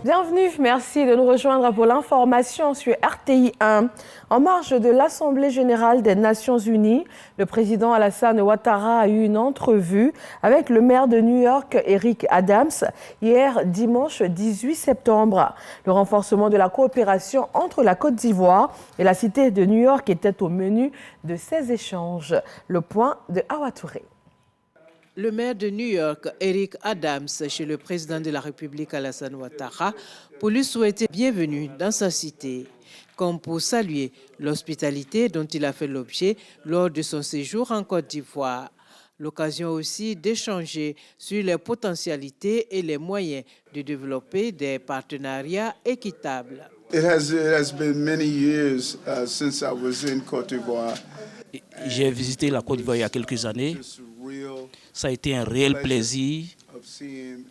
Bienvenue, merci de nous rejoindre pour l'information sur RTI 1. En marge de l'Assemblée générale des Nations unies, le président Alassane Ouattara a eu une entrevue avec le maire de New York, Eric Adams, hier dimanche 18 septembre. Le renforcement de la coopération entre la Côte d'Ivoire et la cité de New York était au menu de ces échanges. Le point de Awa Touré. Le maire de New York, Eric Adams, chez le président de la République Alassane Ouattara, pour lui souhaiter bienvenue dans sa cité, comme pour saluer l'hospitalité dont il a fait l'objet lors de son séjour en Côte d'Ivoire. L'occasion aussi d'échanger sur les potentialités et les moyens de développer des partenariats équitables. It has been many years since I was in Côte d'Ivoire. J'ai visité la Côte d'Ivoire il y a quelques années. Ça a été un réel plaisir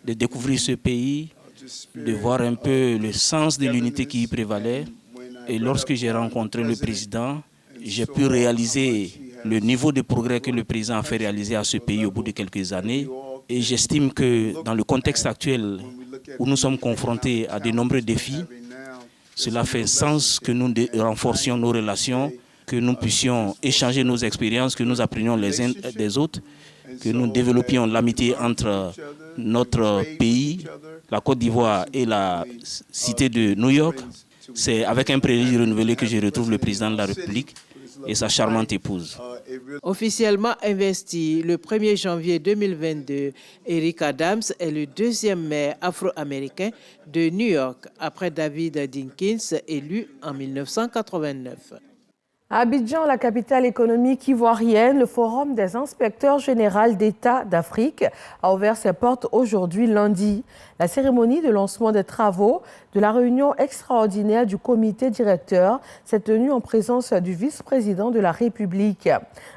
de découvrir ce pays, de voir un peu le sens de l'unité qui y prévalait. Et lorsque j'ai rencontré le président, j'ai pu réaliser le niveau de progrès que le président a fait réaliser à ce pays au bout de quelques années. Et j'estime que dans le contexte actuel où nous sommes confrontés à de nombreux défis, cela fait sens que nous renforcions nos relations, que nous puissions échanger nos expériences, que nous apprenions les uns des autres, que nous développions l'amitié entre notre pays, la Côte d'Ivoire et la cité de New York. C'est avec un plaisir renouvelé que je retrouve le président de la République et sa charmante épouse. Officiellement investi le 1er janvier 2022, Eric Adams est le deuxième maire afro-américain de New York, après David Dinkins, élu en 1989. À Abidjan, la capitale économique ivoirienne, le Forum des inspecteurs généraux d'État d'Afrique a ouvert ses portes aujourd'hui lundi. La cérémonie de lancement des travaux de la réunion extraordinaire du comité directeur s'est tenue en présence du vice-président de la République.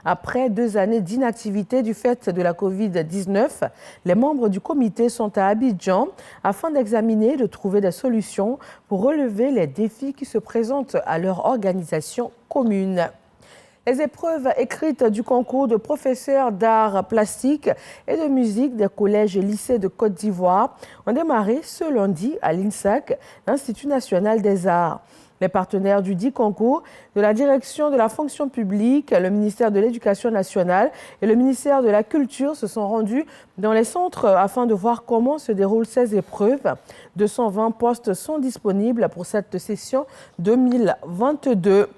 Après 2 années d'inactivité du fait de la Covid-19, les membres du comité sont à Abidjan afin d'examiner et de trouver des solutions pour relever les défis qui se présentent à leur organisation commune. Les épreuves écrites du concours de professeurs d'art plastique et de musique des collèges et lycées de Côte d'Ivoire ont démarré ce lundi à l'INSAC, l'Institut national des arts. Les partenaires du dit concours, de la direction de la fonction publique, le ministère de l'Éducation nationale et le ministère de la Culture se sont rendus dans les centres afin de voir comment se déroulent ces épreuves. 220 postes sont disponibles pour cette session 2022.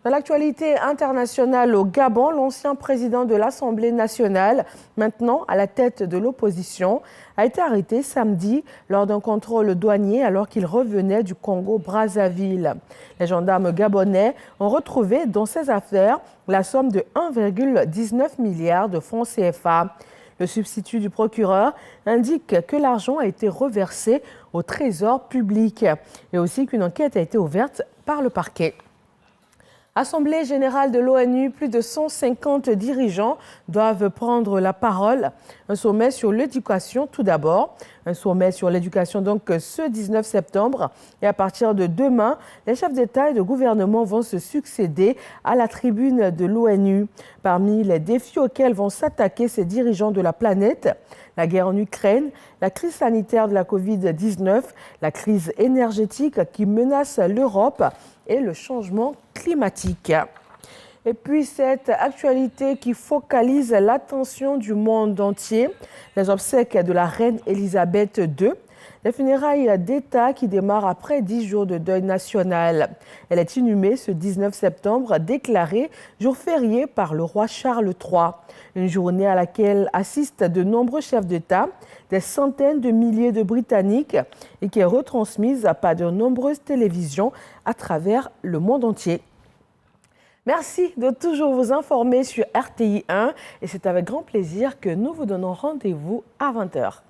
Dans l'actualité internationale au Gabon, l'ancien président de l'Assemblée nationale, maintenant à la tête de l'opposition, a été arrêté samedi lors d'un contrôle douanier alors qu'il revenait du Congo-Brazzaville. Les gendarmes gabonais ont retrouvé dans ces affaires la somme de 1,19 milliard de francs CFA. Le substitut du procureur indique que l'argent a été reversé au trésor public et aussi qu'une enquête a été ouverte par le parquet. Assemblée générale de l'ONU, plus de 150 dirigeants doivent prendre la parole. Un sommet sur l'éducation tout d'abord. Un sommet sur l'éducation donc ce 19 septembre. Et à partir de demain, les chefs d'État et de gouvernement vont se succéder à la tribune de l'ONU. Parmi les défis auxquels vont s'attaquer ces dirigeants de la planète, la guerre en Ukraine, la crise sanitaire de la Covid-19, la crise énergétique qui menace l'Europe et le changement climatique. Et puis cette actualité qui focalise l'attention du monde entier, les obsèques de la reine Elisabeth II, les funérailles d'État qui démarrent après 10 jours de deuil national. Elle est inhumée ce 19 septembre, déclarée jour férié par le roi Charles III. Une journée à laquelle assistent de nombreux chefs d'État, des centaines de milliers de Britanniques et qui est retransmise par de nombreuses télévisions à travers le monde entier. Merci de toujours vous informer sur RTI 1 et c'est avec grand plaisir que nous vous donnons rendez-vous à 20h.